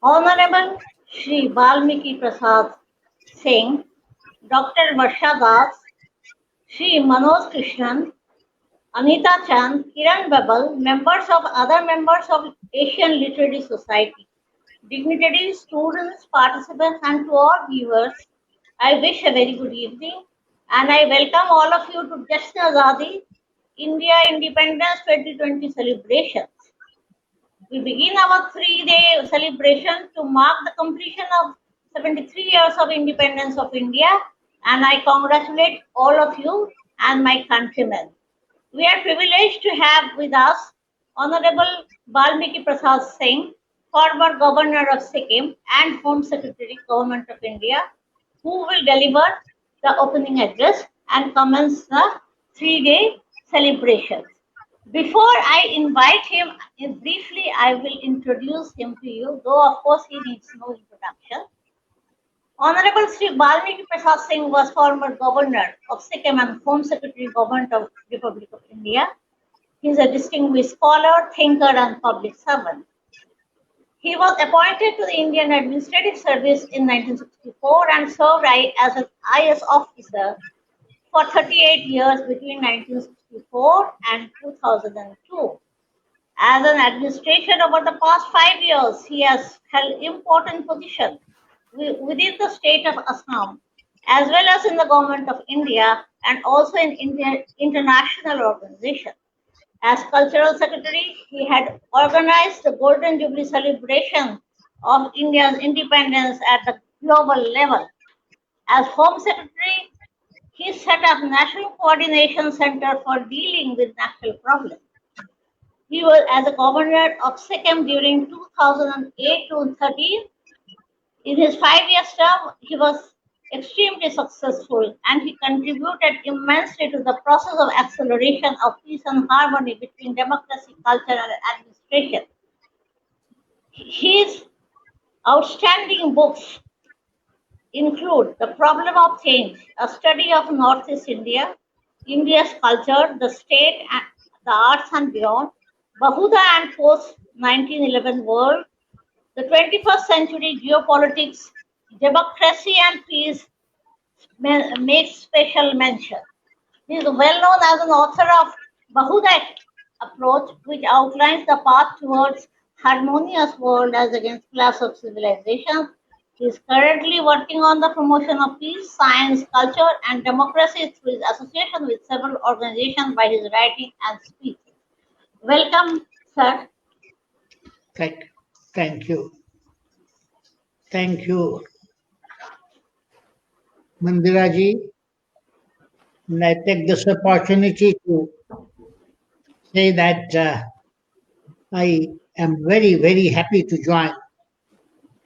Honorable Shri Valmiki Prasad Singh, Dr. Varsha Das, Shri Manoj Krishnan, Anita Chand, Kiran Babal, other members of Asian Literary Society, dignitaries, students, participants, and to all viewers, I wish a very good evening, and I welcome all of you to Jashn Azadi India Independence 2020 celebrations. We begin our 3-day celebration to mark the completion of 73 years of independence of India, and I congratulate all of you and my countrymen. We are privileged to have with us Honorable Balmiki Prasad Singh, former Governor of Sikkim and Home Secretary, Government of India, who will deliver the opening address and commence the 3-day celebrations. Before I invite him, briefly I will introduce him to you, though of course he needs no introduction. Honorable Sri Balmiki Prasad Singh was former Governor of Sikkim and Home Secretary, Government of Republic of India. He is a distinguished scholar, thinker, and public servant. He was appointed to the Indian Administrative Service in 1964 and served as an IS officer for 38 years between 1964 and 2002. As an administration over the past 5 years, he has held important positions within the state of Assam, as well as in the government of India and also in international organizations. As cultural secretary, he had organized the Golden Jubilee celebration of India's independence at the global level. As home secretary, he set up National Coordination Center for dealing with national problems. He was as a governor of Sikkim during 2008 to 13. In his 5-year term, he was extremely successful and he contributed immensely to the process of acceleration of peace and harmony between democracy, culture, and administration. His outstanding books include The Problem of Change, a study of Northeast India, India's culture, the state, the arts and beyond, Bahuda and Post 1911 World, the 21st Century Geopolitics, Democracy and Peace makes special mention. He is well known as an author of Bahuda Approach, which outlines the path towards harmonious world as against clash of civilizations. He is currently working on the promotion of peace, science, culture, and democracy through his association with several organizations by his writing and speech. Welcome, sir. Thank you. Thank you, Mandiraji. And I take this opportunity to say that I am very, very happy to join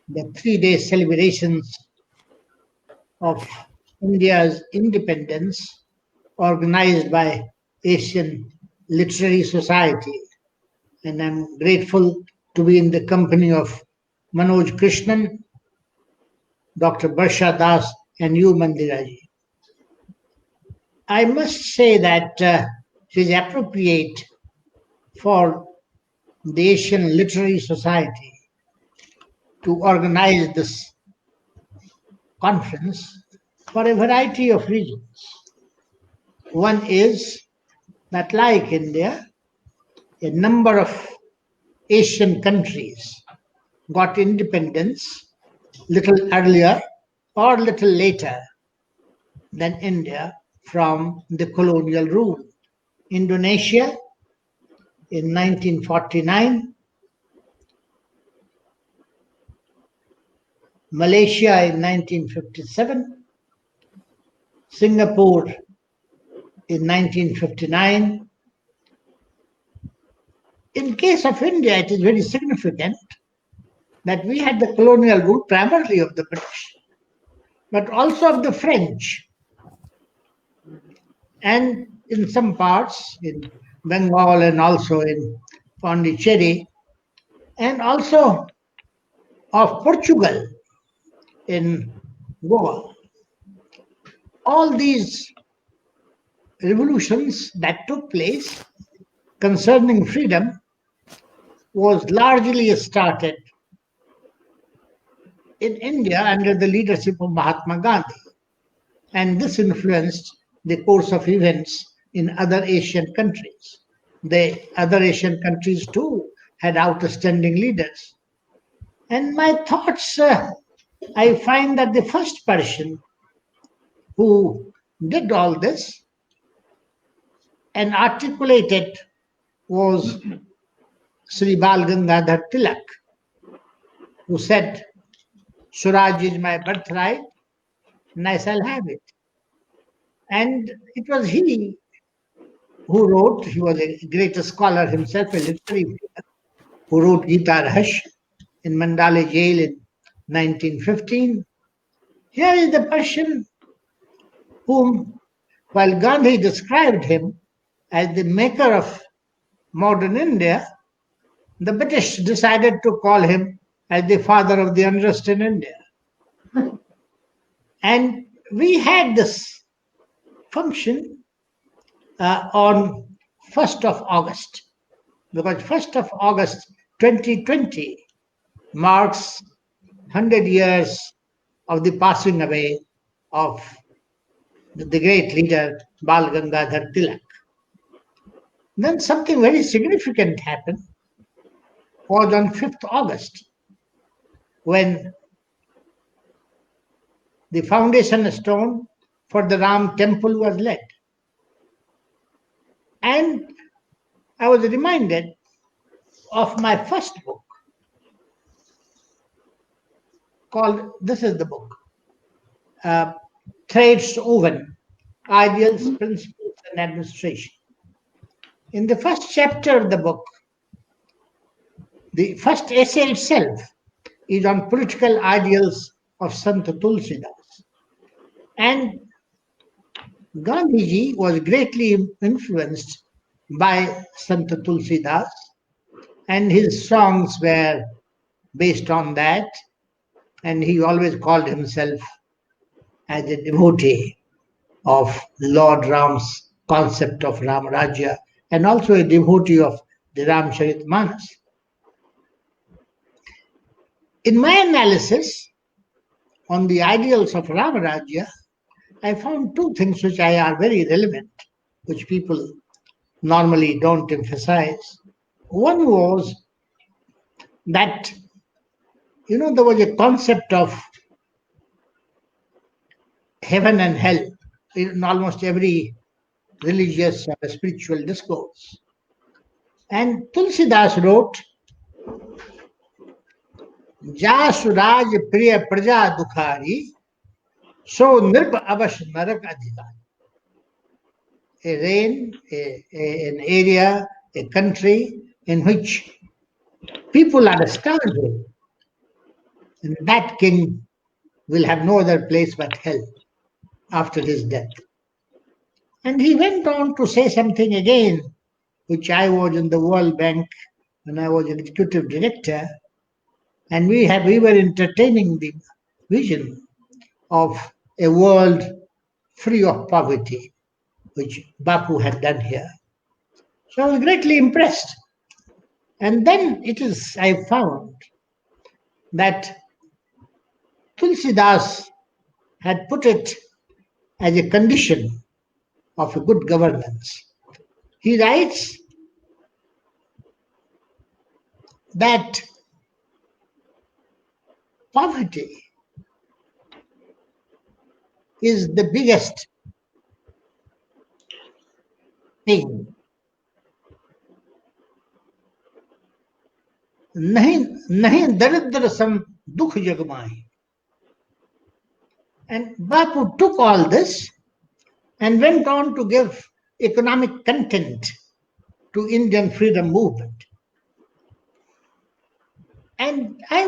the 3-day celebrations of India's independence organized by Asian Literary Society. And I'm grateful to be in the company of Manoj Krishnan, Dr. Varsha Das, and you, Mandiraji. I must say that it is appropriate for the Asian Literary Society to organize this conference for a variety of reasons. One is that, like India, a number of Asian countries got independence little earlier or little later than India from the colonial rule. Indonesia in 1949, Malaysia in 1957, Singapore in 1959. In case of India, it is very significant that we had the colonial rule primarily of the British, but also of the French, and in some parts in Bengal and also in Pondicherry, and also of Portugal in Goa. All these revolutions that took place concerning freedom was largely started in India under the leadership of Mahatma Gandhi. And this influenced the course of events in other Asian countries. The other Asian countries too had outstanding leaders. And my thoughts, I find that the first person who did all this and articulated was Sri Bal Gangadhar Tilak, who said, Swaraj is my birthright and I shall have it. And it was he who wrote, he was a great scholar himself, a literary figure, who wrote Gita Rahasya in Mandale jail in 1915. Here is the person whom, while Gandhi described him as the maker of modern India, the British decided to call him as the father of the unrest in India. And we had this function on 1st of August, because 1st of August 2020 marks 100 years of the passing away of the great leader Bal Gangadhar Tilak. Then something very significant happened, was on 5th August, when the foundation stone for the Ram temple was laid. And I was reminded of my first book called, this is the book, Threads Woven, Ideals, Principles and Administration. In the first chapter of the book, the first essay itself is on political ideals of Sant Tulsidas. And Gandhiji was greatly influenced by Sant Tulsidas, and his songs were based on that, and he always called himself as a devotee of Lord Ram's concept of Ram Rajya, and also a devotee of the Ramcharitmanas. In my analysis on the ideals of Ram Rajya, I found two things which are very relevant, which people normally don't emphasize. One was that, there was a concept of heaven and hell in almost every religious or spiritual discourse. And Tulsidas wrote, Ja Suraj Priya Praja Dukhari, so Nirp Avash Narak Adhikari. A reign, an area, a country in which people are starving, and that king will have no other place but hell after his death. And he went on to say something again, which I was in the World Bank when I was executive director, and we were entertaining the vision of a world free of poverty, which Bapu had done here. So I was greatly impressed. And then I found that Tulsidas had put it as a condition of a good governance. He writes that poverty is the biggest thing. नहीं दरिद्र सम दुख जगमाई. And Bapu took all this and went on to give economic content to Indian freedom movement. And I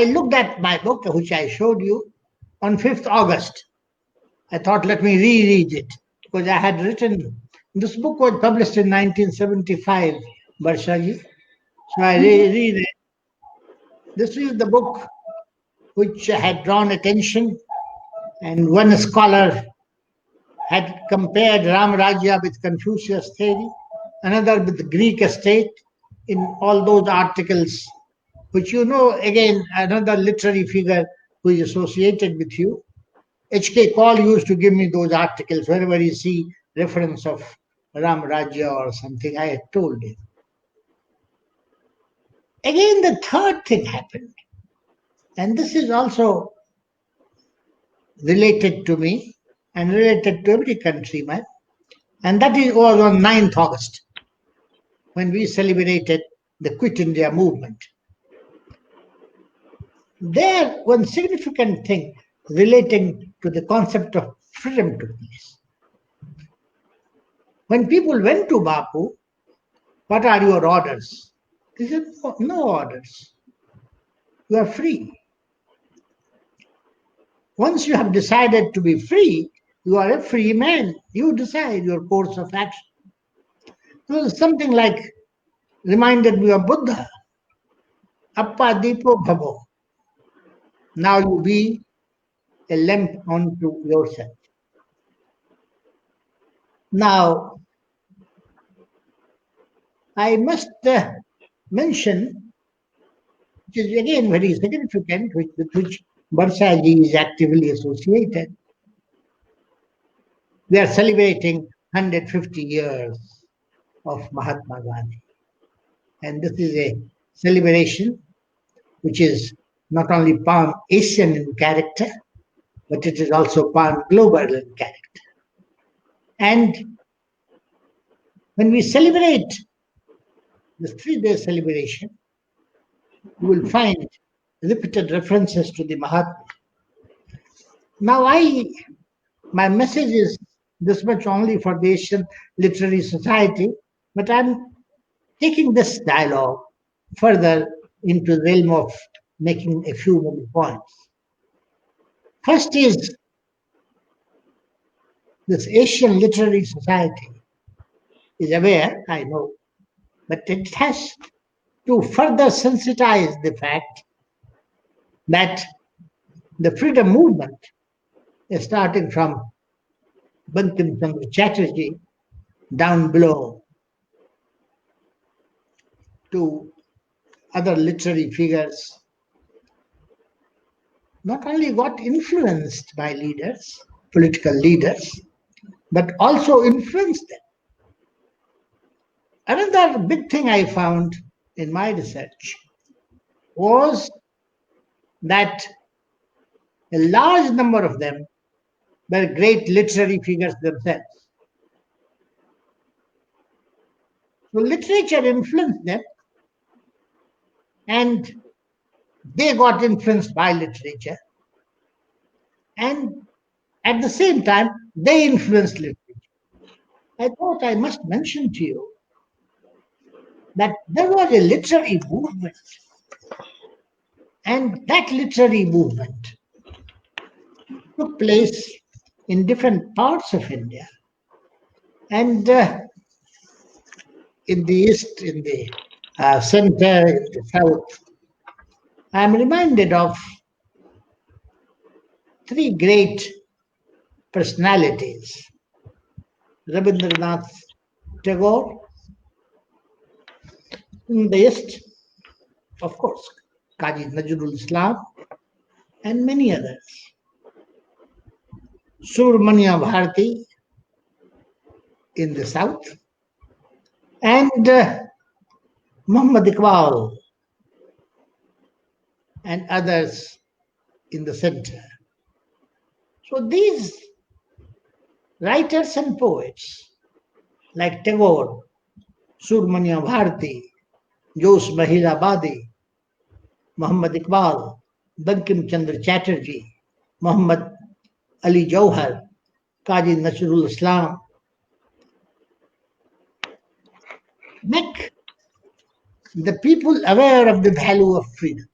looked at my book, which I showed you, on 5th August. I thought, let me reread it, because I had written, this book was published in 1975, Barshaji. So I reread it. This is the book which had drawn attention, and one scholar had compared Ram Rajya with Confucius theory, another with the Greek state in all those articles which you know, again, another literary figure who is associated with you. H.K. Cole used to give me those articles wherever you see reference of Ram Rajya or something. I had told him. Again, the third thing happened, and this is also related to me and related to every countryman, and that was on 9th August, when we celebrated the Quit India movement. There, one significant thing relating to the concept of freedom took place. When people went to Bapu, what are your orders? He said, no orders. You are free. Once you have decided to be free, you are a free man. You decide your course of action. It was something like, reminded me of Buddha. Appa Dipo Bhavo. Now you be a lamp unto yourself. Now, I must mention, which is again very significant, with which Barsaji is actively associated. We are celebrating 150 years of Mahatma Gandhi. And this is a celebration which is not only pan-Asian in character, but it is also pan-global in character. And when we celebrate this 3-day celebration, you will find repeated references to the Mahatma. Now, my message is this much only for the Asian Literary Society, but I'm taking this dialogue further into the realm of making a few more points. First is this Asian Literary Society is aware, I know, but it has to further sensitize the fact that the freedom movement is starting from Bankim Chandra Chatterjee down below to other literary figures, not only got influenced by leaders, political leaders, but also influenced them. Another big thing I found in my research was that a large number of them were great literary figures themselves. So literature influenced them, and they got influenced by literature. And at the same time, they influenced literature. I thought I must mention to you that there was a literary movement, and that literary movement took place in different parts of India, and in the east, in the center, in the south. I am reminded of 3 great personalities: Rabindranath Tagore in the east, of course, Kazi Nazrul Islam, and many others. Subramanya Bharati in the south, and Muhammad Iqbal and others in the center. So these writers and poets like Tagore, Subramanya Bharati, Jose Mahilabadi, Muhammad Iqbal, Bankim Chandra Chatterjee, Muhammad Ali Jauhar, Kazi Nazrul Islam, make the people aware of the value of freedom.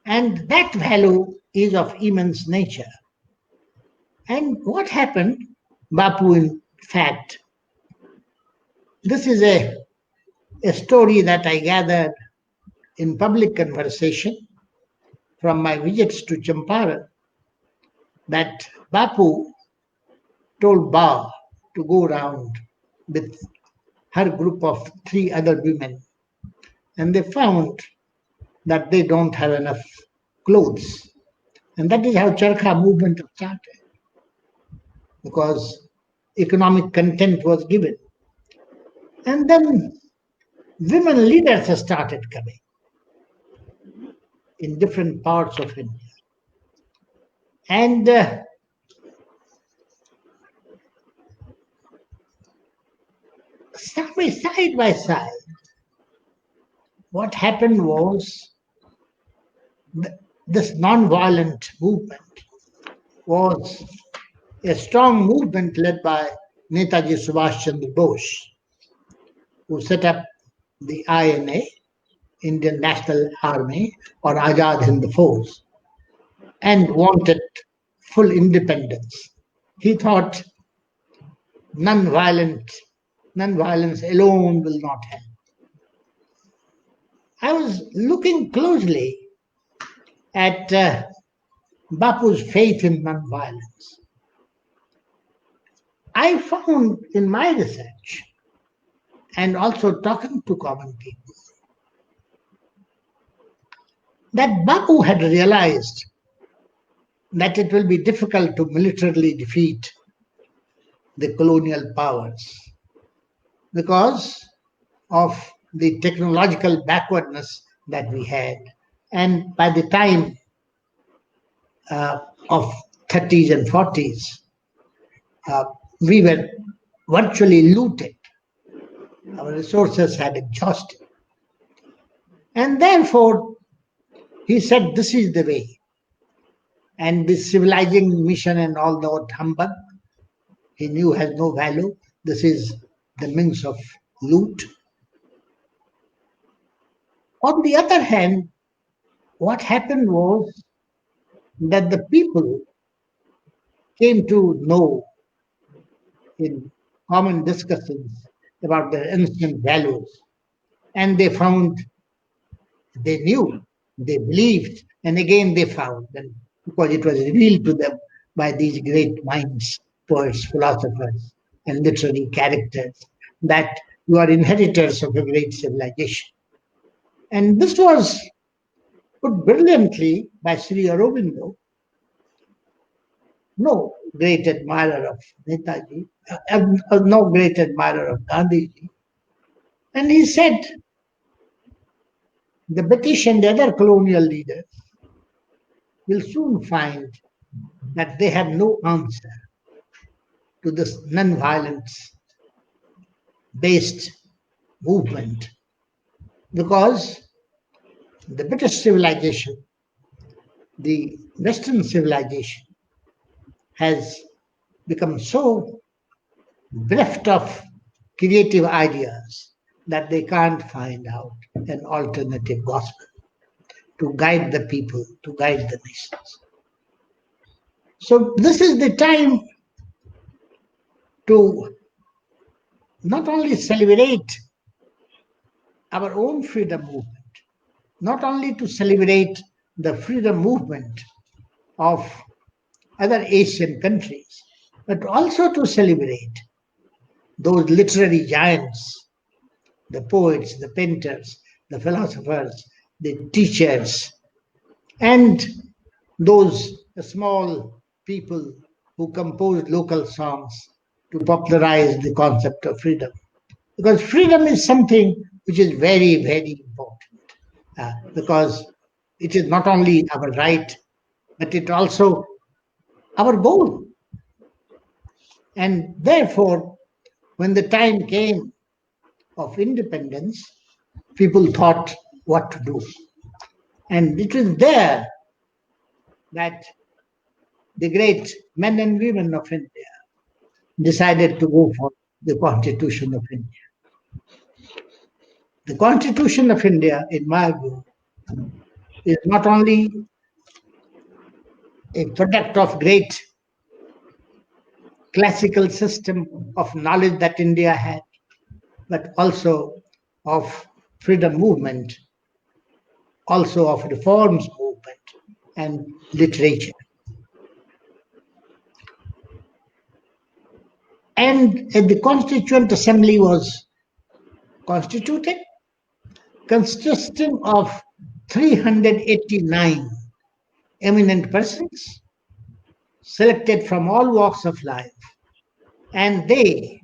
And that value is of immense nature. And what happened, Bapu, in fact, this is a story that I gathered in public conversation from my visits to Champaran, that Bapu told Ba to go around with her group of 3 other women and they found that they don't have enough clothes. And that is how Charkha movement started, because economic content was given. And then women leaders started coming in different parts of India. And side by side, what happened was this non-violent movement was a strong movement led by Netaji Subhash Chandra Bose, who set up the INA, Indian National Army, or Azad Hind Force, and wanted full independence. He thought non-violence alone will not help. I was looking closely at Bapu's faith in non-violence. I found in my research, and also talking to common people, that Bapu had realized that it will be difficult to militarily defeat the colonial powers because of the technological backwardness that we had. And by the time of 30s and 40s, we were virtually looted. Our resources had exhausted. And therefore, he said, this is the way. And this civilizing mission and all that humbug, he knew has no value. This is the means of loot. On the other hand, what happened was that the people came to know in common discussions about their ancient values, and they found, they knew, they believed, and again they found, and because it was revealed to them by these great minds, poets, philosophers, and literary characters, that you are inheritors of a great civilization. And this was put brilliantly by Sri Aurobindo, no great admirer of Netaji, no great admirer of Gandhiji. And he said, the British and the other colonial leaders will soon find that they have no answer to this non-violence based movement, because the British civilization, the Western civilization, has become so bereft of creative ideas that they can't find out an alternative gospel to guide the people, to guide the nations. So this is the time to not only celebrate our own freedom movement, not only to celebrate the freedom movement of other Asian countries, but also to celebrate those literary giants, the poets, the painters, the philosophers, the teachers, and those small people who composed local songs to popularize the concept of freedom. Because freedom is something which is very, very important, because it is not only our right, but it also our goal. And therefore, when the time came of independence, people thought what to do. And it was there that the great men and women of India decided to go for the Constitution of India. The Constitution of India, in my view, is not only a product of great classical system of knowledge that India had, but also of freedom movement, also of reforms movement and literature. And the Constituent Assembly was constituted, consisting of 389 eminent persons selected from all walks of life, and they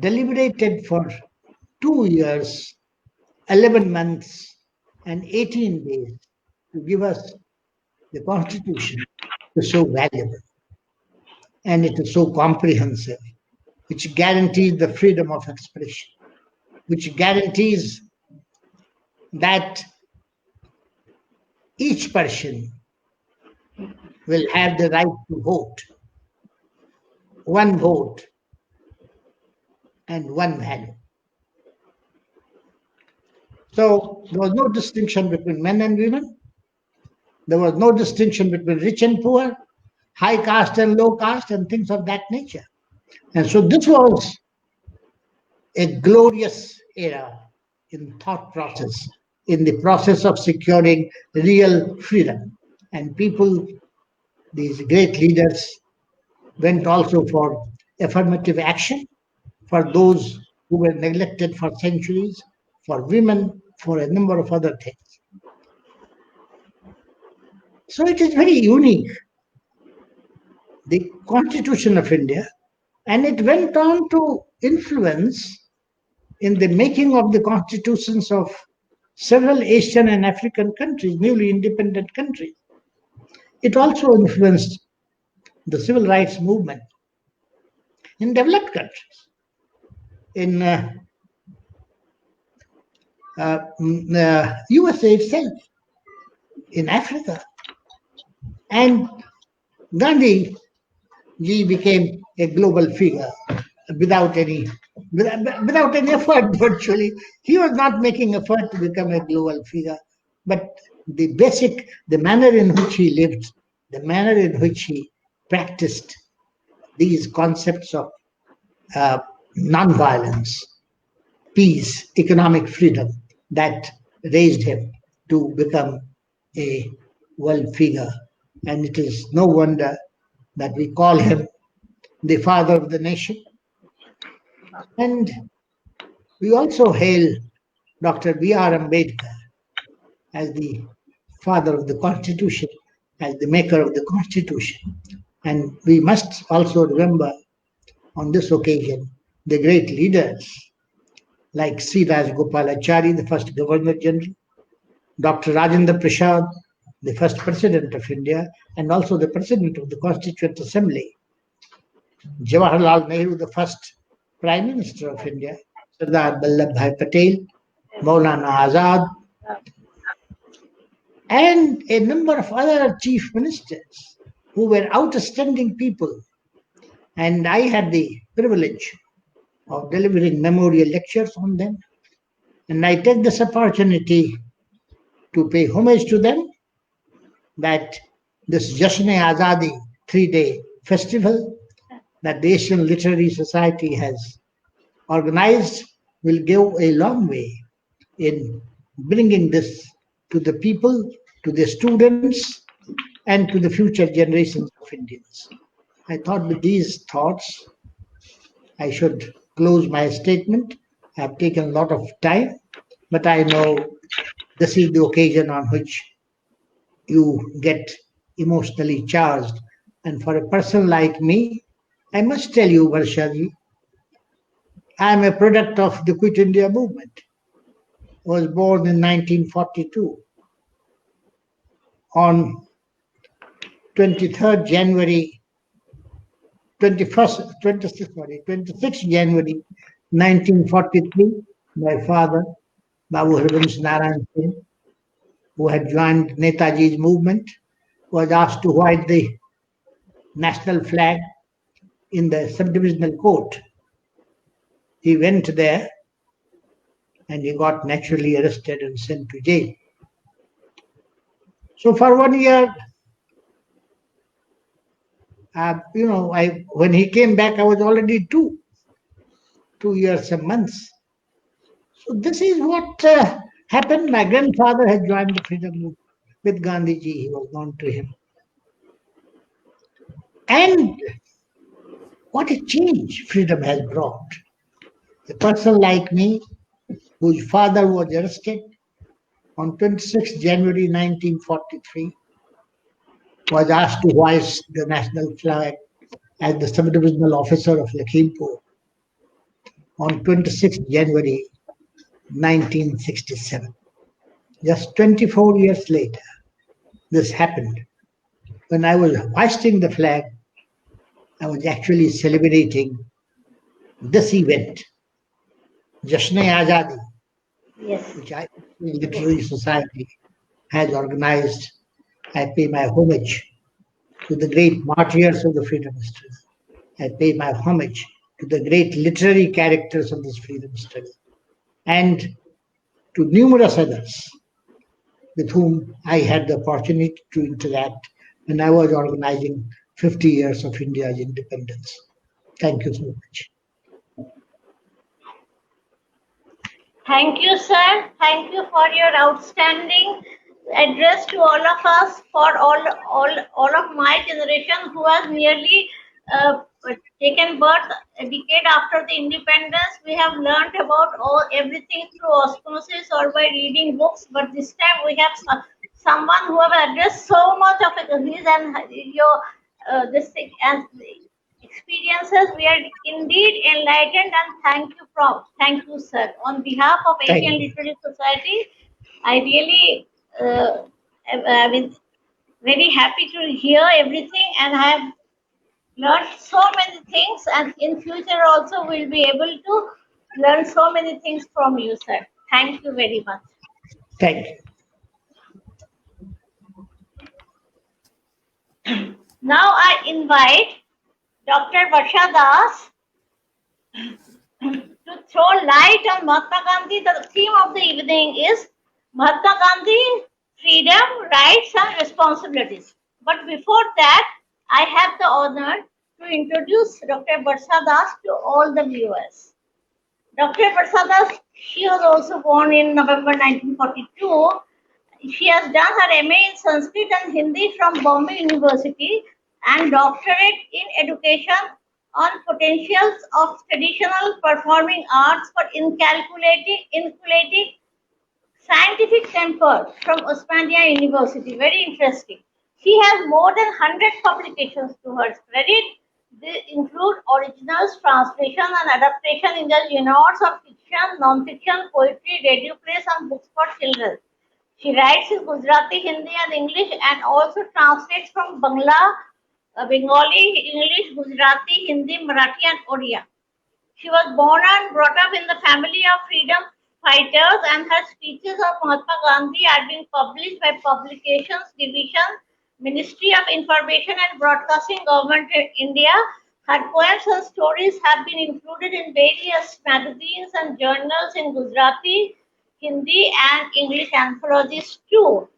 deliberated for 2 years, 11 months, and 18 days to give us the Constitution. Is so valuable and it is so comprehensive, which guarantees the freedom of expression, which guarantees that each person will have the right to vote, one vote and one value. So there was no distinction between men and women. There was no distinction between rich and poor, high caste and low caste, and things of that nature. And so this was a glorious era in thought process, in the process of securing real freedom. And people, these great leaders, went also for affirmative action for those who were neglected for centuries, for women, for a number of other things. So it is very unique, the Constitution of India, and it went on to influence in the making of the constitutions of several Asian and African countries, newly independent countries. It also influenced the civil rights movement in developed countries, in USA itself, in Africa. And Gandhi ji became a global figure without any effort virtually. He was not making effort to become a global figure, but the manner in which he lived, the manner in which he practiced these concepts of non-violence, peace, economic freedom, that raised him to become a world figure. And it is no wonder that we call him the father of the nation. And we also hail Dr. B.R. Ambedkar as the father of the Constitution, as the maker of the Constitution. And we must also remember on this occasion the great leaders like C. Rajagopalachari, the first Governor General, Dr. Rajendra Prasad, the first President of India, and also the President of the Constituent Assembly, Jawaharlal Nehru, the first Prime Minister of India, Sardar Vallabhbhai Patel, Maulana Azad, and a number of other chief ministers who were outstanding people. And I had the privilege of delivering memorial lectures on them. And I take this opportunity to pay homage to them, that this Jashan-e-Azadi 3-day festival that the Asian Literary Society has organized will go a long way in bringing this to the people, to the students, and to the future generations of Indians. I thought with these thoughts, I should close my statement. I have taken a lot of time, but I know this is the occasion on which you get emotionally charged. And for a person like me, I must tell you, Varshaji, I am a product of the Quit India movement. I was born in 1942. On 23rd January, 26th January 1943, my father, Babu Harivansh Narayan Singh, who had joined Netaji's movement, was asked to hoist the national flag in the subdivisional court. He went there and he got naturally arrested and sent to jail. So for 1 year, when he came back, I was already 2 years and months. So this is what happened. My grandfather had joined the freedom movement with Gandhiji. He was known to him. And what a change freedom has brought. A person like me, whose father was arrested on 26 January 1943, was asked to hoist the national flag as the sub-divisional officer of Lakhimpur on 26 January 1967. Just 24 years later, this happened. When I was hoisting the flag, I was actually celebrating this event, Jashn-e-Azadi, Yes. which I Literary Society has organized. I pay my homage to the great martyrs of the freedom struggle. I pay my homage to the great literary characters of this freedom struggle and to numerous others with whom I had the opportunity to interact when I was organizing 50 years of India's independence. Thank you so much. Thank you, sir. Thank you for your outstanding address to all of us, for all of my generation who has nearly taken birth a decade after the independence. We have learned about everything through osmosis or by reading books, but this time we have someone who have addressed so much of his and your this thing and experiences. We are indeed enlightened, and thank you, sir. On behalf of Thank Asian you. Literary Society, I really I mean very happy to hear everything, and I have learned so many things, and in future also we'll be able to learn so many things from you, sir. Thank you very much. Thank you. Now I invite Dr. Varsha Das to throw light on Mahatma Gandhi. The theme of the evening is Mahatma Gandhi, freedom, rights and responsibilities. But before that, I have the honor to introduce Dr. Varsha Das to all the viewers. Dr. Varsha Das, she was also born in November 1942. She has done her MA in Sanskrit and Hindi from Bombay University and doctorate in education on potentials of traditional performing arts for inculcating scientific temper from Osmania University. Very interesting. She has more than 100 publications to her credit. They include originals, translation, and adaptation in the genres of fiction, non-fiction, poetry, radio plays, and books for children. She writes in Gujarati, Hindi, and English, and also translates from Bangla, Bengali, English, Gujarati, Hindi, Marathi, and Odia. She was born and brought up in the family of freedom fighters, and her speeches of Mahatma Gandhi are being published by Publications Division, Ministry of Information and Broadcasting, Government of India. Her poems and stories have been included in various magazines and journals in Gujarati, Hindi, and English anthologies too.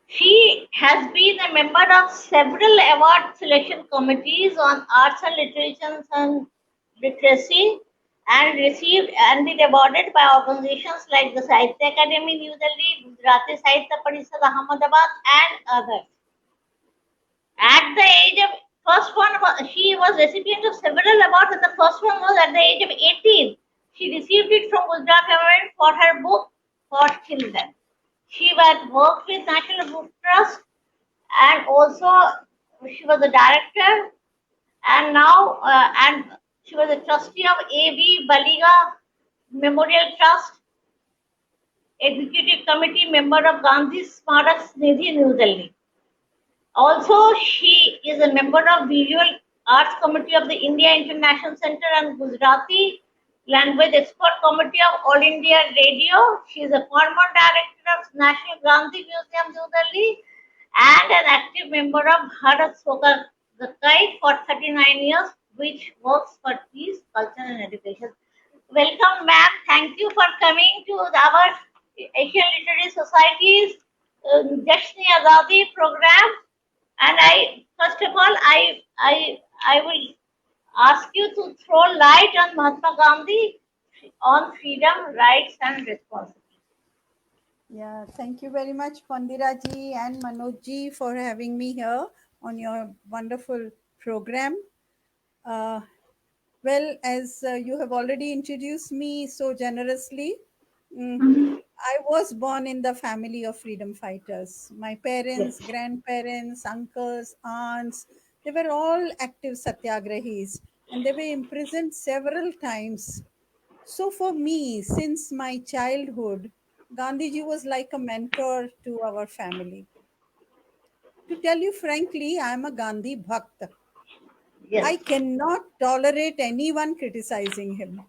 She has been a member of several award selection committees on arts and literature and literacy, and received and been awarded by organizations like the Sahitya Academy New Delhi, Gujarati Sahitya Parishad Ahmedabad, and others. At the age of she was recipient of several awards, and the first one was at the age of 18. She received it from Gujarat government for her book for children. She had worked with National Book Trust, and also she was a director, and now and she was a trustee of A.B. Baliga Memorial Trust, executive committee member of Gandhi Smarak Nidhi, New Delhi. Also, she is a member of Visual Arts Committee of the India International Center and Gujarati Language Expert Committee of All India Radio. She is a former director of National Gandhi Museum, New Delhi, and an active member of Bharat Soka Gakai for 39 years, which works for peace, culture, and education. Welcome, ma'am. Thank you for coming to our Asian Literary Society's Jashn-e-Azadi program. And first of all, I will ask you to throw light on Mahatma Gandhi on freedom, rights, and responsibility. Yeah, thank you very much, Pandira ji and Manoj ji, for having me here on your wonderful program. Uh, well, as you have already introduced me so generously, I was born in the family of freedom fighters. My parents, Yes. grandparents, uncles, aunts, they were all active satyagrahis and they were imprisoned several times. So for me, since my childhood, Gandhiji was like a mentor to our family. To tell you frankly, I am a Gandhi Bhakt. I Yes. cannot tolerate anyone criticizing him.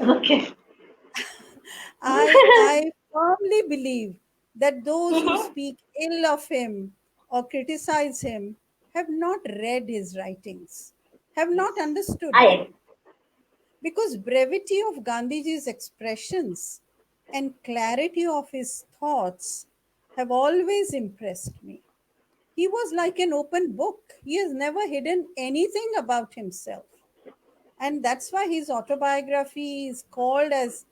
Okay. I firmly believe that those who speak ill of him or criticize him have not read his writings, have Yes. not understood I them. agree. Because brevity of Gandhiji's expressions and clarity of his thoughts have always impressed me. He was like an open book. He has never hidden anything about himself. And that's why his autobiography is called as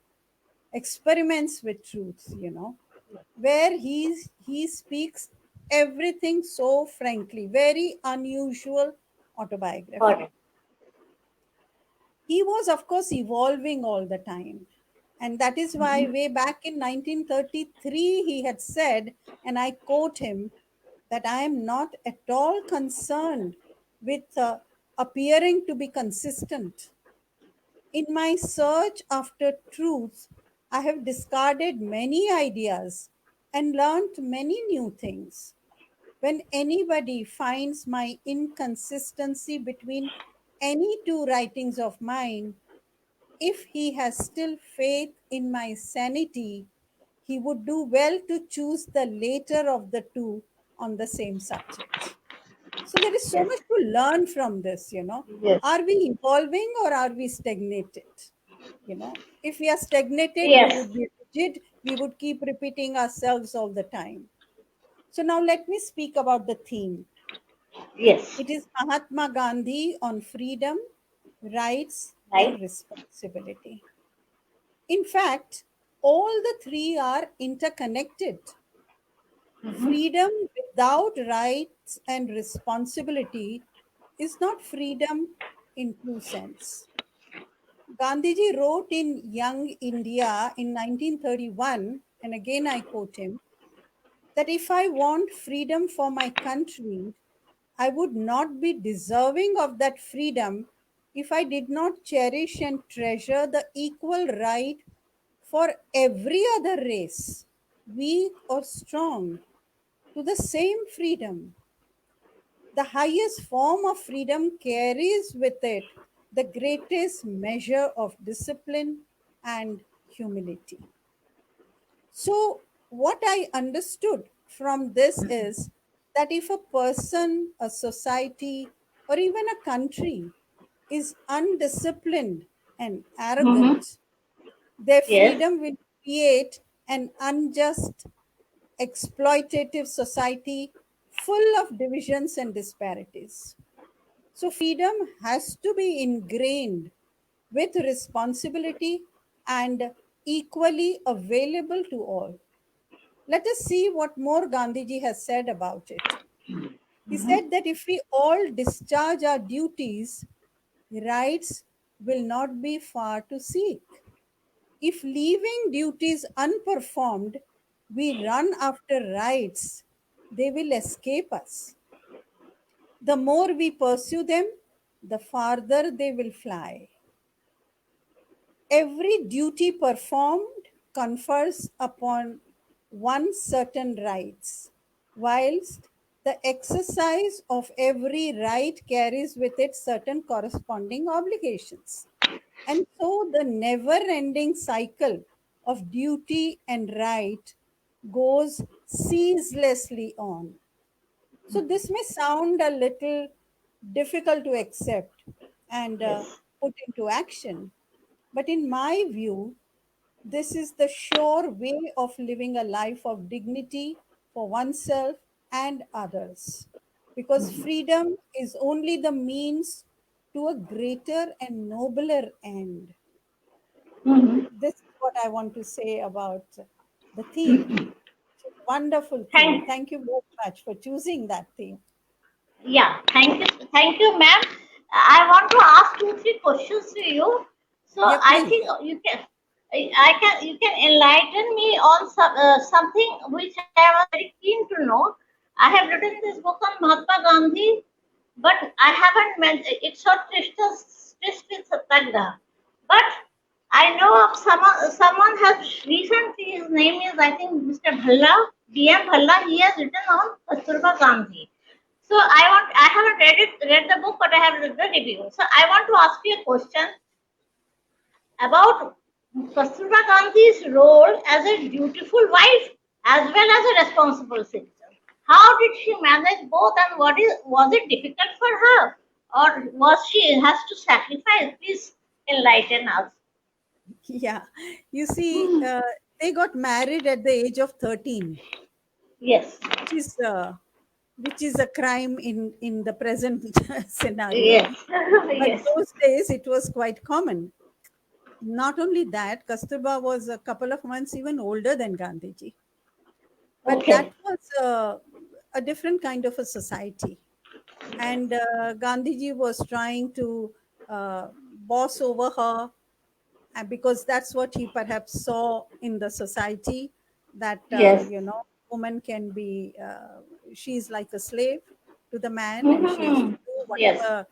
Experiments with Truth, where he speaks everything so frankly, very unusual Got autobiography. it. He was, of course, evolving all the time. And that is why, way back in 1933, he had said, and I quote him, that I am not at all concerned with appearing to be consistent. In my search after truth, I have discarded many ideas and learnt many new things. When anybody finds my inconsistency between any two writings of mine, if he has still faith in my sanity, he would do well to choose the later of the two on the same subject. So there is so Yes. much to learn from this. Yes. Are we evolving or are we stagnated? If we are stagnated, we Yes. would be rigid, we would keep repeating ourselves all the time. So now let me speak about the theme. Yes. It is Mahatma Gandhi on freedom, rights, and Right. responsibility. In fact, all the three are interconnected. Freedom without rights and responsibility is not freedom in true sense. Gandhiji wrote in Young India in 1931, and again I quote him, that if I want freedom for my country, I would not be deserving of that freedom if I did not cherish and treasure the equal right for every other race, weak or strong, to the same freedom. The highest form of freedom carries with it the greatest measure of discipline and humility. So, what I understood from this is that if a person, a society, or even a country is undisciplined and arrogant, their Yes. freedom will create an unjust, exploitative society full of divisions and disparities. So, freedom has to be ingrained with responsibility and equally available to all. Let us see what more Gandhiji has said about it. He said that if we all discharge our duties, rights will not be far to seek. If leaving duties unperformed, we run after rights, they will escape us. The more we pursue them, the farther they will fly. Every duty performed confers upon one certain rights, whilst the exercise of every right carries with it certain corresponding obligations. And so the never ending cycle of duty and right goes ceaselessly on. So this may sound a little difficult to accept and Yes. put into action, but in my view, this is the sure way of living a life of dignity for oneself and others. Because freedom is only the means to a greater and nobler end. This is what I want to say about the theme. It's a wonderful theme. Thank. Thank you very much for choosing that theme. Yeah, thank you, ma'am. I want to ask two, three questions to you. So Yeah, I please. think you can, I can, you can enlighten me on something which I am very keen to know. I have written this book on Mahatma Gandhi, but I haven't mentioned it's not Trishti Satyagraha. But I know of someone has recently. His name is I think Mr. Bhalla, DM Bhalla. He has written on Kasturba Gandhi. So I haven't read the book, but I have read the review. So I want to ask you a question about Kasturba Gandhi's role as a dutiful wife as well as a responsible citizen. How did she manage both, and was it difficult for her, or was she has to sacrifice? Please enlighten us. Yeah, you see, they got married at the age of 13, Yes, which is a crime in the present scenario. yes, But yes. those days it was quite common. Not only that, Kasturba was a couple of months even older than Gandhiji. But that Okay. was a different kind of a society. And Gandhiji was trying to boss over her, and because that's what he perhaps saw in the society, that Yes. woman can be she's like a slave to the man, and she has to Mhm. do Yes. whatever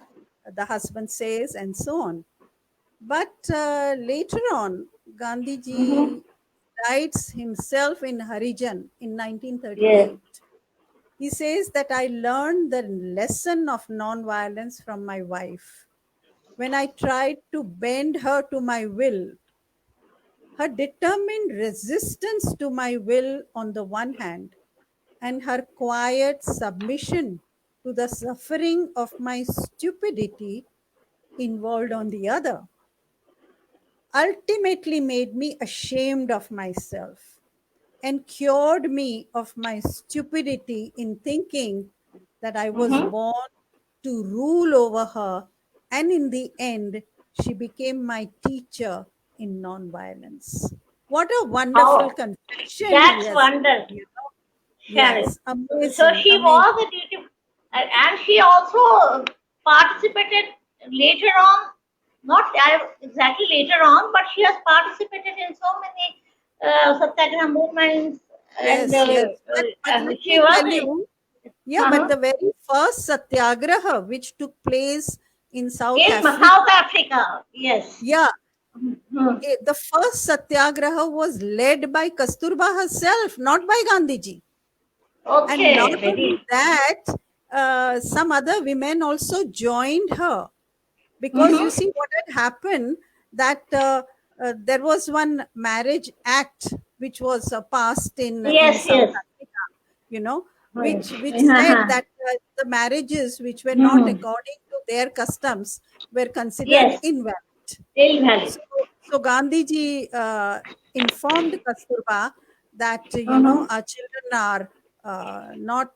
the husband says and so on. But later on, Mhm. Gandhiji writes himself in Harijan in Yes. 1938. He says that I learned the lesson of non-violence from my wife. When I tried to bend her to my will, her determined resistance to my will on the one hand, and her quiet submission to the suffering of my stupidity involved on the other, ultimately made me ashamed of myself and cured me of my stupidity in thinking that I was Mhm. born to rule over her. And in the end, she became my teacher in nonviolence. What a wonderful How? confession he That's has. wonderful, You know? Sharon. Yes, So amazing, she amazing. was a duty, and she also participated later on. Not exactly later on, but she has participated in so many satyagraha movements, and Yes, yes. But let she me was. tell you, yeah, but Uh-huh. the very first satyagraha which took place in South In Africa, South Africa. Yes. yeah, Mhm. the first satyagraha was led by Kasturba herself, not by Gandhiji. And not Okay. only Very. that, some other women also joined her, because you Mm-hmm. see what had happened, that there was one marriage act which was passed in Yes. South Yes. Africa, you know, Yes. which said Uh-huh. that the marriages which were not Mm-hmm. according to their customs were considered Yes. invalid. Still valid. So, so Gandhiji informed Kasturba that Mm-hmm. our children are not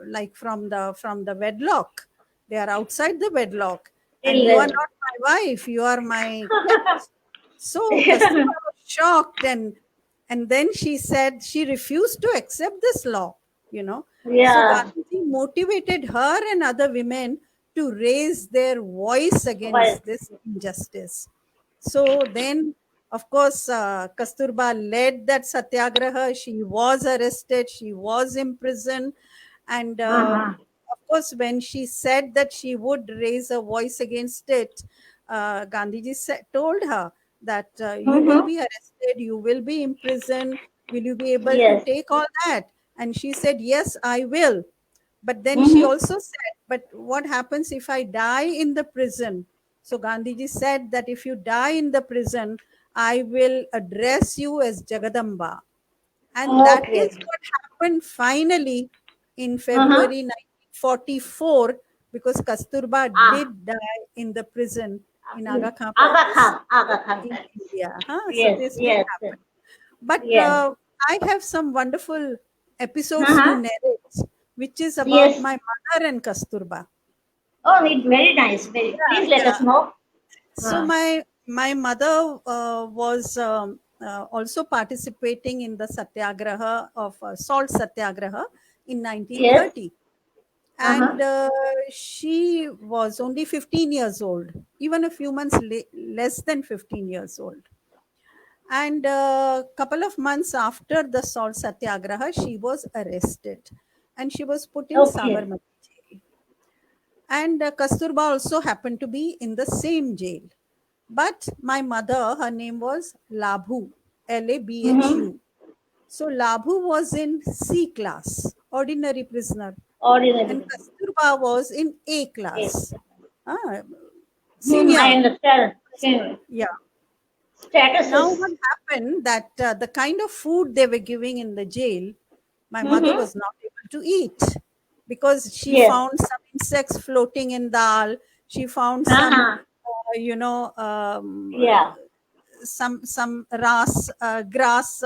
like from the wedlock; they are outside the wedlock, and Still you are valid. not my wife; you are my kept. So Kasturba was shocked, and then she said she refused to accept this law. You know, so Yeah. Gandhiji motivated her and other women to raise their voice Well. against this injustice. So then, of course, Kasturba led that satyagraha. She was arrested, she was imprisoned, and Uh-huh. of course, when she said that she would raise a voice against it, Gandhiji told her that you will Mm-hmm. be arrested, you will be imprisoned. Will you be able to Yes. take all that? And she said, yes, I will. But then she Mm-hmm. also said, but what happens if I die in the prison? So Gandhiji said that if you die in the prison, I will address you as Jagadamba. And that is Okay. what happened finally in Uh-huh. February 1944, because Kasturba Ah. did die in the prison in Aga Khan Aga Palace Khan. Aga Khan. in India. Huh? So Yes. this did Yes. happen. But Yes. I have some wonderful episodes to Uh-huh. narrate, which is about Yes. my mother and Kasturba. Oh, it's very nice. Very. Yeah, Please let yeah. us know. So my mother was also participating in the satyagraha of salt satyagraha in Yes. 1930, and she was only 15 years old, even a few months less than 15 years old. And a couple of months after the salt satyagraha, she was arrested and she was put in Okay. Sabarmati jail. And Kasturba also happened to be in the same jail. But my mother, her name was Labhu, Labhu. So Labhu was in C class, ordinary prisoner, and Ordinary. Kasturba was in A Yes. class, ah, I senior. understand. Same. Yeah. Status Now is. what happened that the kind of food they were giving in the jail, my mother Mm-hmm. was not able to eat because she Yes. found some insects floating in dal. She found some, Uh-huh. Yeah. some grass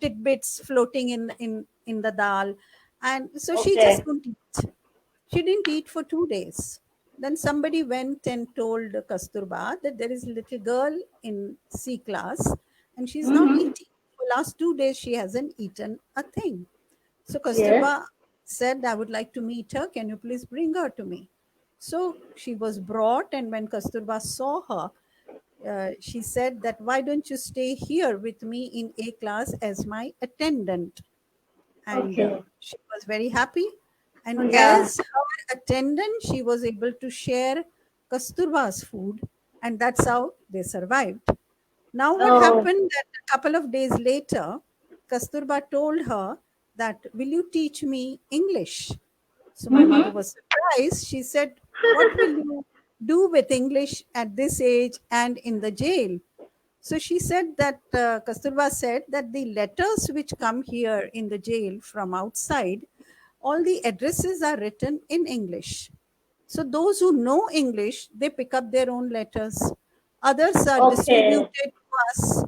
tidbits floating in the dal, and so she just Okay. couldn't eat. She didn't eat for 2 days. Then somebody went and told Kasturba that there is a little girl in C class and she's not Mm-hmm. eating. For last 2 days, she hasn't eaten a thing. So Yes. Kasturba said, I would like to meet her. Can you please bring her to me? So she was brought, and when Kasturba saw her, she said that why don't you stay here with me in A class as my attendant? And Okay. she was very happy. And Yeah. as her attendant, she was able to share Kasturba's food, and that's how they survived. Now, what Oh. happened that a couple of days later, Kasturba told her that, will you teach me English? So my mother Mm-hmm. was surprised. She said, what will you do with English at this age and in the jail? So she said that Kasturba said that the letters which come here in the jail from outside, all the addresses are written in English. So those who know English, they pick up their own letters. Others are Okay. distributed to us.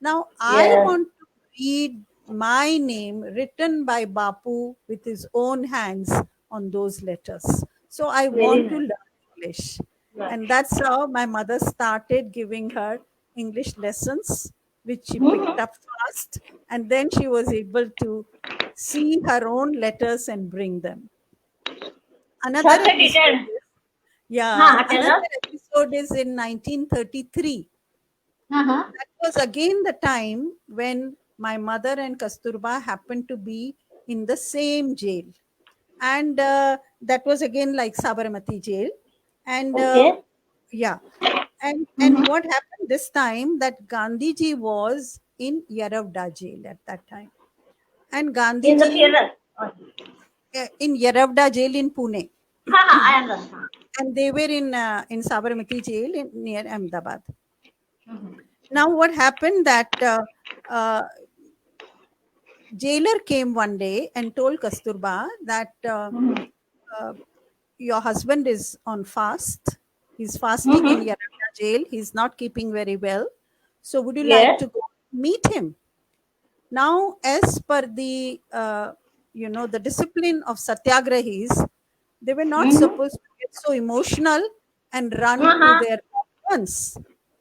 Now I Yes. want to read my name written by Bapu with his own hands on those letters. So I Very want to nice. learn English. Right. And that's how my mother started giving her English lessons, which she picked Mm-hmm. up fast. And then she was able to see her own letters and bring them. Another Such a episode detailed. is, yeah, Huh, tell us. another episode is in 1933. Uh-huh. That was again the time when my mother and Kasturba happened to be in the same jail. And that was again like Sabarmati jail. And Okay. yeah, and Mm-hmm. what happened this time that Gandhiji was in Yaravda jail at that time. And In the Gandhiji theater. Okay. in Yaravda jail in Pune. I understand. And they were in Sabarmati jail near Ahmedabad. Mm-hmm. Now, what happened that uh, jailer came one day and told Kasturba that Mm-hmm. uh, your husband is on fast. He's fasting in Mm-hmm. Yaravda jail. He's not keeping very well. So, would you like Yes. to go meet him? Now, as per the the discipline of satyagrahis, they were not Mm-hmm. supposed to get so emotional and run to Uh-huh. their guns.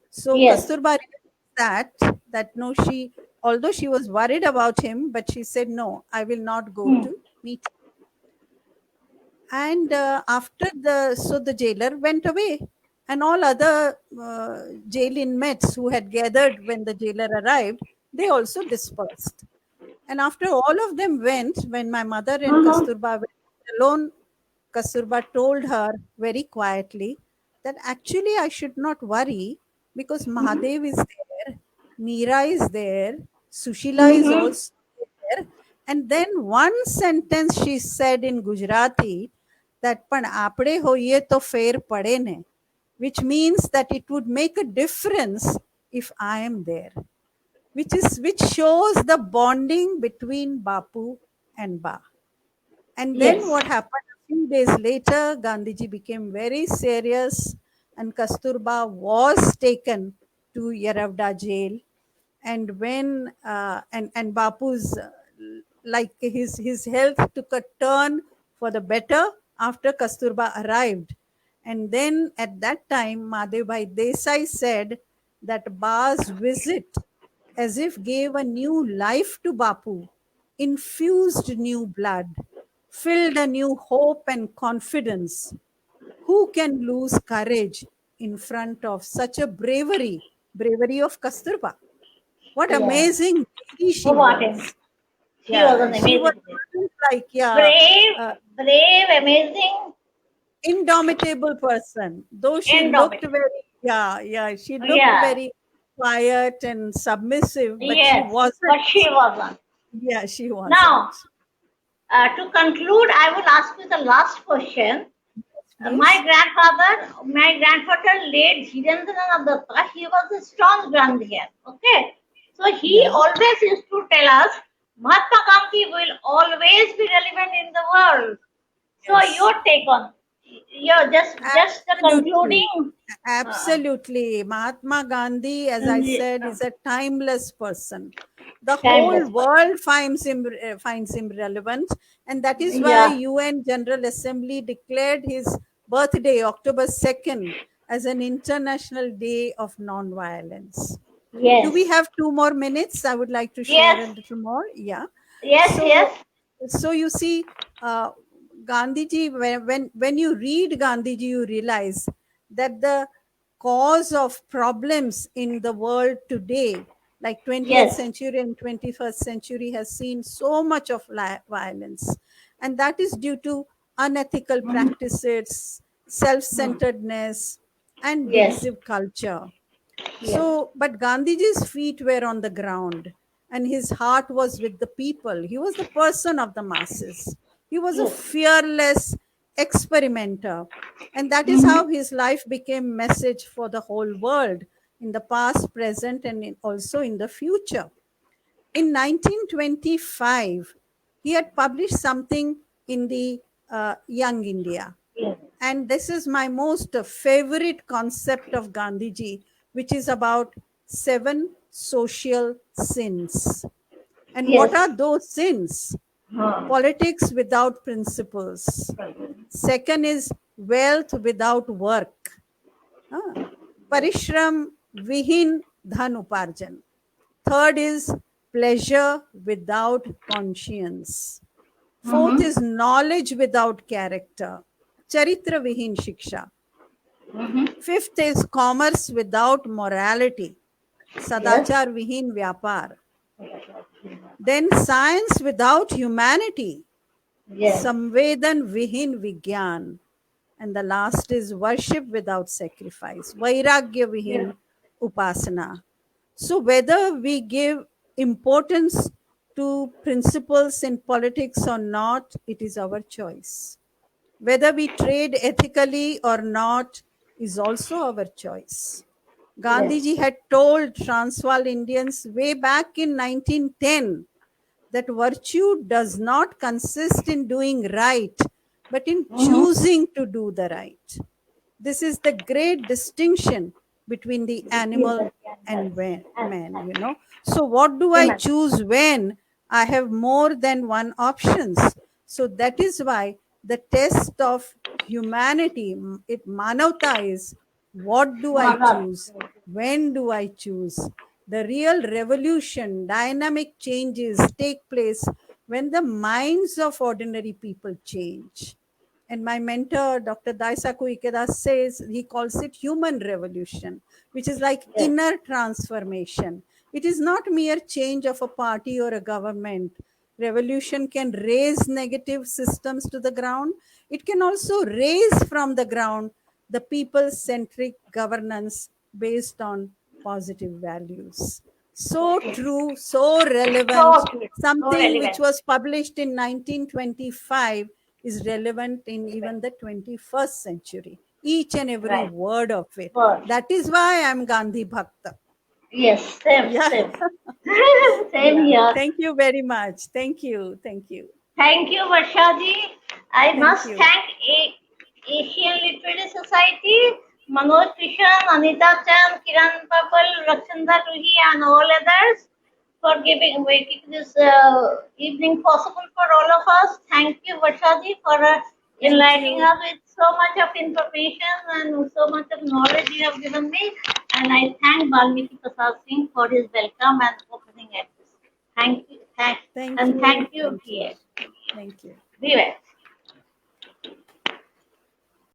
So Yes. Kasturba realized that no, she, although she was worried about him, but she said no, I will not go Hmm. to meet him. And after the jailer went away, and all other jail inmates who had gathered when the jailer arrived, they also dispersed. And after all of them went, when my mother and Uh-huh. Kasturba went alone, Kasturba told her very quietly that actually I should not worry because Mm-hmm. Mahadev is there, Meera is there, Sushila is Mm-hmm. also there. And then one sentence she said in Gujarati that "Pan apde hoye to fair pade ne," which means that it would make a difference if I am there, which shows the bonding between Bapu and Ba. And then Yes. what happened a few days later, Gandhiji became very serious and Kasturba was taken to Yaravda jail. And when and Bapu's like his health took a turn for the better after Kasturba arrived. And then at that time, Madhav Bhai Desai said that Ba's visit as if gave a new life to Bapu, infused new blood. filled a new hope and confidence. Who can lose courage in front of such a bravery of Kasturba? What Yeah. amazing lady she Oh, what was. she was an She was amazing, like, brave, amazing, indomitable person. Though she looked indomitable. very, she looked Yeah. very quiet and submissive, but she Yes, wasn't. but she wasn't. Yeah, she wasn't. Now, to conclude, I will ask you the last question. Please. My grandfather, late Dhirendra Datta, he was a strong Gandhian. Okay, so he Yeah. always used to tell us, Mahatma Gandhi will always be relevant in the world. So Yes. your take on, just the Absolutely. concluding. Absolutely. Mahatma Gandhi, as I Yeah. said, is a timeless person. The Timeless whole world finds him relevant, and that is why Yeah. UN General Assembly declared his birthday, October 2nd, as an International Day of Non-Violence. Yes. Do we have 2 more minutes? I would like to share Yes. a little more. Yeah. Yes. So, Yes. so you see, Gandhiji, when you read Gandhiji, you realize that the cause of problems in the world today, like 20th Yes. century and 21st century, has seen so much of violence. And that is due to unethical practices, self-centeredness, and Yes. divisive culture. Yes. So, but Gandhiji's feet were on the ground and his heart was with the people. He was the person of the masses. He was a Yes. fearless experimenter. And that is how his life became message for the whole world in the past, present, and also in the future. In 1925, he had published something in the Young India. Yes. And this is my most favorite concept of Gandhiji, which is about 7 social sins. And what Yes. are those sins? Huh. Politics without principles. Second is wealth without work. Parishram vihin dhan uparjan. Third is pleasure without conscience. Fourth is knowledge without character. Charitra vihin shiksha. Fifth is commerce without morality. Sadachar vihin vyapar. Then science without humanity. Yes. Samvedan vihin vigyan. And the last is worship without sacrifice. Vairagya vihin upasana. So whether we give importance to principles in politics or not, it is our choice. Whether we trade ethically or not is also our choice. Gandhiji had told Transvaal Indians way back in 1910 that virtue does not consist in doing right, but in choosing to do the right. This is the great distinction between the animal and man, So what do I choose when I have more than one options? So that is why the test of humanity, manavta, is what do I choose? When do I choose? The real revolution, dynamic changes take place when the minds of ordinary people change. And my mentor, Dr. Daisaku Ikeda, says, he calls it human revolution, which is like inner transformation. It is not mere change of a party or a government. Revolution can raise negative systems to the ground. It can also raise from the ground the people-centric governance based on positive values. So true, so relevant. Something which was published in 1925 is relevant in even the 21st century. Each and every word of it. That is why I'm Gandhi Bhakta. Yes, same. Same here. Thank you very much. Thank you. Thank you, Varshaji. I must thank Asian Literacy Society, Manoj Krishan, Anita Chand, Kiran Babal, Rakshanda Ruhi, and all others for making this evening possible for all of us. Thank you, Varshaji, for enlightening us with so much of information and so much of knowledge you have given me. And I thank Balmiki Prasad Singh for his welcome and opening address. Thank you. Thank you, PA. Thank you. Vivex.